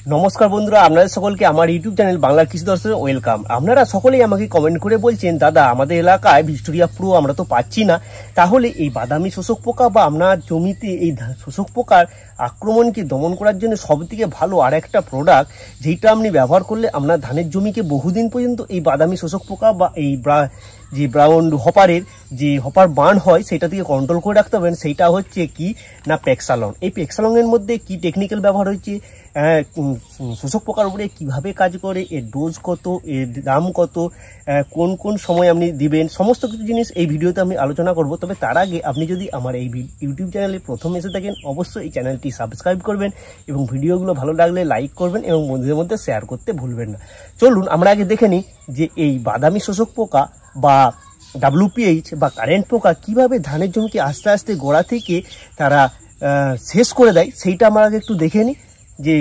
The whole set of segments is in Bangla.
নমস্কার বন্ধুরা, আপনাদের সকলকে আমার ইউটিউব চ্যানেল বাংলা কৃষি দর্শনে ওয়েলকাম। আপনারা সকলেই আমাকে কমেন্ট করে বলছেন, দাদা আমাদের এলাকায় ভিক্টোরিয়া প্রো আমরা তো পাচ্ছি না, তাহলে এই বাদামি শোষক পোকা বা আপনার জমিতে এই শোষক পোকার আক্রমণকে দমন করার জন্য সবথেকে ভালো আর একটা প্রোডাক্ট যেটা আপনি ব্যবহার করলে আপনার ধানের জমিকে বহুদিন পর্যন্ত এই বাদামি শোষক পোকা বা এই যে ব্রাউন হপারের যে হপার বার্ন হয় সেটা থেকে কন্ট্রোল করে রাখতে পারবেন। সেইটা হচ্ছে কি না পেক্সালন। এই পেক্সালনের মধ্যে কি টেকনিক্যাল ব্যবহার হচ্ছে, শোষক পোকার উপরে কিভাবে কাজ করে, এর ডোজ কত, এর দাম কত, কোন কোন সময় আপনি দিবেন, সমস্ত কিছু জিনিস এই ভিডিওতে আমি আলোচনা করব। তবে তার আগে আপনি যদি আমার এই ইউটিউব চ্যানেলে প্রথম এসে থাকেন, অবশ্যই এই চ্যানেলটি সাবস্ক্রাইব করবেন এবং ভিডিওগুলো ভালো লাগলে লাইক করবেন এবং বন্ধুদের মধ্যে শেয়ার করতে ভুলবেন না। চলুন আমরা আগে দেখে নিই যে এই বাদামি শোষক পোকা বা WPH বা কারেন্ট পোকা কিভাবে ধানের জমিকে আস্তে আস্তে গোড়া থেকে তারা শেষ করে দেয়, সেইটা আমরা আগে একটু দেখে নিই যে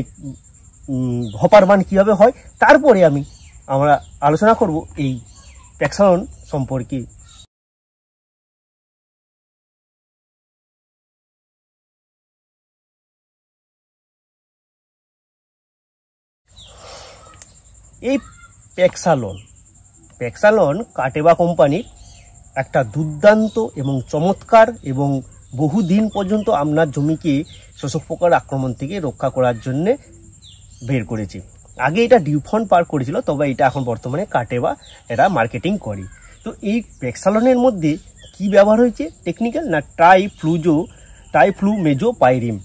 হপার বার্ন কিভাবে হয়। তারপরে আমরা আলোচনা করব এই পেক্সালন সম্পর্কে। এই পেক্সালন কাটেবা কোম্পানির একটা দুর্দান্ত এবং চমৎকার এবং বহুদিন পর্যন্ত আপনার জমিকে শোষক পোকার আক্রমণ থেকে রক্ষা করার জন্য বের করেছে। আগে এটা ডিউফন পার করেছিল, তবে এটা এখন বর্তমানে কাটেবা এরা মার্কেটিং করে। তো এই পেক্সালনের মধ্যে কি ব্যবহার হয়েছে টেকনিক্যাল না ট্রাইফ্লুমেজোপাইরিম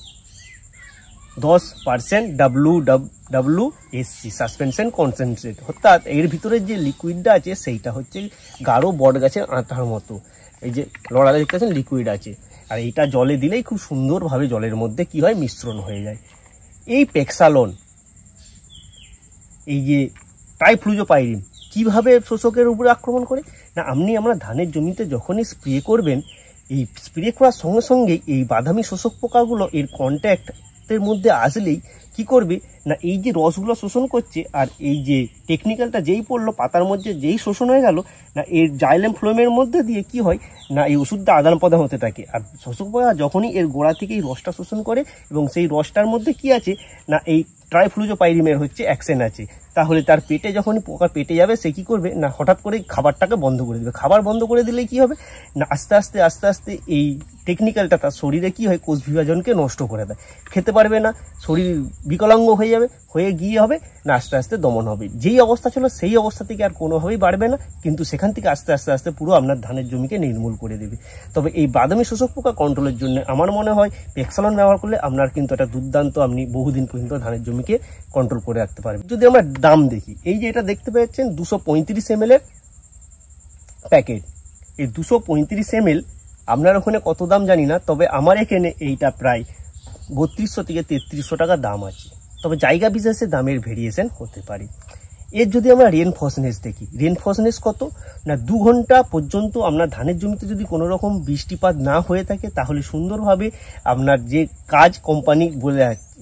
10% WWSC সাসপেনশন কনসেন্ট্রেট, অর্থাৎ এর ভিতরে যে লিকুইডটা আছে সেইটা হচ্ছে গাঢ় বট গাছের আঠার মতো। এই যে লড়াটা দেখতে পাচ্ছেন লিকুইড আছে, আর এইটা জলে দিলেই খুব সুন্দরভাবে জলের মধ্যে কি হয় মিশ্রণ হয়ে যায়। এই পেক্সালন এই যে ট্রাইফ্লুজোপাইরিম কিভাবে শোষকের উপরে আক্রমণ করে না, আমরা ধানের জমিতে যখনই স্প্রে করবেন, এই স্প্রে করার সঙ্গে সঙ্গে এই বাদামি শোষক পোকাগুলো এর কন্ট্যাক্টের মধ্যে আসলেই কি করবে না, এই যে রসগুলো শোষণ করছে আর এই যে টেকনিক্যালটা যেই পড়লো পাতার মধ্যে যেই শোষণ হয়ে গেল না, এর জাইলেম ফ্লোমের মধ্যে দিয়ে কি হয় না এই ওষুধটা আদান প্রদান হতে থাকে। আর শোষক পোকা যখনই এর গোড়া থেকে এই রসটা শোষণ করে এবং সেই রসটার মধ্যে কি আছে না এই ট্রাইফ্লুজোপাইরিমের হচ্ছে অ্যাকশন আছে, তাহলে তার পেটে যখনই পোকা পেটে যাবে সে কি করবে না হঠাৎ করে খাবারটাকে বন্ধ করে দেবে। খাবার বন্ধ করে দিলে কি হবে না আস্তে আস্তে এই টেকনিক্যালটা তার শরীরে কি হয় কোষ বিভাজনকে নষ্ট করে দেয়, খেতে পারবে না, শরীর বিকলাঙ্গ হয়ে যাবে, হয়ে গিয়ে হবে না আস্তে আস্তে দমন হবে। যেই অবস্থা ছিল সেই অবস্থা থেকে আর কোনোভাবেই বাড়বে না, কিন্তু সেখান থেকে আস্তে আস্তে পুরো আপনার ধানের জমিকে নির্মূল করে দেবে। তবে এই বাদামি শোষক পোকা কন্ট্রোলের জন্য আমার মনে হয় পেক্সালন ব্যবহার করলে আপনার কিন্তু একটা দুর্দান্ত আপনি বহুদিন পর্যন্ত ধানের জমিকে কন্ট্রোল করে রাখতে পারবেন। যদি আমরা দাম দেখি, এই যে এটা দেখতে পাচ্ছেন 235 ml এর প্যাকেট, এই 235 ml আপনার ওখানে কত দাম জানি না, তবে আমার এখানে এইটা প্রায় 3200 থেকে 3300 টাকা দাম আছে। তবে জায়গা বিশেষে দামের ভেরিয়েশন হতে পারে। এর যদি আমরা রেনফোর্সনেস দেখি, রেনফোর্সনেস কত না 2 ঘন্টা পর্যন্ত আপনার ধানের জমিতে যদি কোনো রকম বৃষ্টিপাত না হয়ে থাকে, তাহলে সুন্দরভাবে আপনার যে কাজ কোম্পানি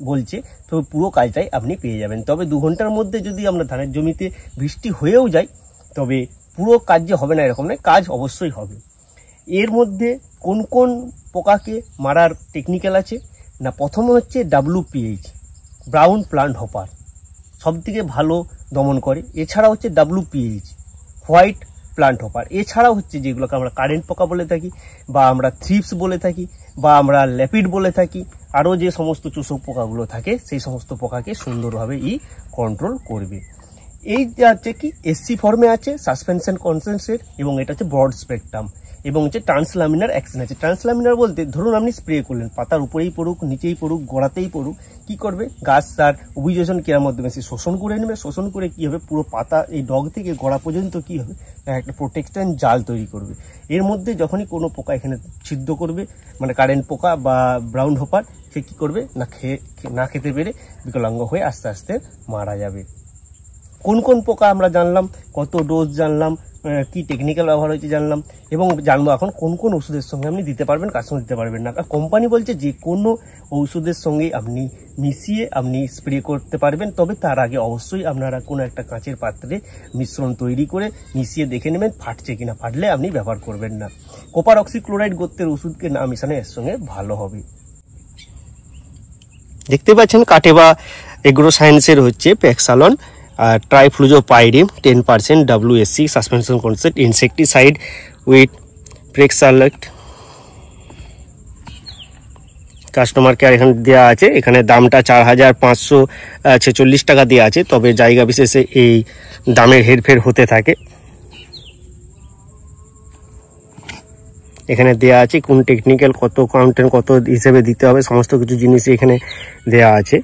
বলছে তো পুরো কাজটাই আপনি পেয়ে যাবেন। তবে 2 ঘন্টার মধ্যে যদি আপনার ধানের জমিতে বৃষ্টি হয়েও যায়, তবে পুরো কাজ যে হবে না এরকম নয়, কাজ অবশ্যই হবে। এর মধ্যে কোন কোন পোকাকে মারার টেকনিক্যাল আছে না, প্রথমে হচ্ছে WPH ব্রাউন প্লান্ট হপার সব থেকে ভালো দমন করে। এছাড়া হচ্ছে WPH হোয়াইট প্লান্ট হপার। এছাড়াও হচ্ছে যেগুলোকে আমরা কারেন্ট পোকা বলে থাকি বা আমরা থ্রিপস বলে থাকি বা আমরা ল্যাপিড বলে থাকি, আরও যে সমস্ত চোষক পোকাগুলো থাকে সেই সমস্ত পোকাকে সুন্দরভাবে কন্ট্রোল করবে। এই হচ্ছে কি SC ফর্মে আছে সাসপেনশন কনসেন্ট্রেট এবং এটা হচ্ছে ব্রড স্পেকট্রাম এবং হচ্ছে ট্রান্সলামিনার অ্যাকশন আছে। ট্রান্সলামিনার বলতে ধরুন আপনি স্প্রে করলেন, পাতার উপরেই পড়ুক নিচেই পড়ুক গোড়াতেই পড়ুক, কি করবে গাছ তার অভিযোজন ক্রিয়ার মাধ্যমে সে শোষণ করে নেবে। শোষণ করে কি হবে পুরো পাতা এই ডগ থেকে গোড়া পর্যন্ত কি হবে একটা প্রোটেকশন জাল তৈরি করবে। এর মধ্যে যখনই কোনো পোকা এখানে ছিদ্র করবে মানে কারেন্ট পোকা বা ব্রাউন হপার, সে কি করবে না খেতে পেরে বিকলাঙ্গ হয়ে আস্তে আস্তে মারা যাবে। কোন কোন পোকা আমরা জানলাম, কত ডোজ জানলাম, কি টেকনিক্যাল ব্যবহার হয়েছে জানলাম, এবং জানবো এখন কোন কোন ওষুধের সঙ্গে আপনি দিতে পারবেন, কার সঙ্গে দিতে পারবেন না। কোম্পানি বলছে যে কোনো ঔষধের সঙ্গে আপনি মিশিয়ে আপনি স্প্রে করতে পারবেন, তবে তার আগে অবশ্যই আপনারা কোনো একটা কাঁচের পাত্রে মিশ্রণ তৈরি করে মিশিয়ে দেখে নেবেন ফাটছে কিনা, ফাটলে আপনি ব্যবহার করবেন না। কপার অক্সিক্লোরাইড গোত্রের ওষুধকে না মিশানো এর সঙ্গে ভালো হবে। দেখতে পাচ্ছেন কাটেবা এগ্রো সায়েন্সের হচ্ছে প্যাক্সালন আর triflumezopyrim 10% WSC suspension concentrate insecticide with Prexalect. Customer care এখানে দেওয়া আছে, এখানে দামটা 4546 টাকা দেওয়া আছে, তবে জায়গা বিশেষে এই দামের হেরফের হতে থাকে। এখানে দেয়া আছে কোন টেকনিক্যাল কত কাউন্টেন্ট কত হিসেবে দিতে হবে, সমস্ত কিছু জিনিসই এখানে দেয়া আছে।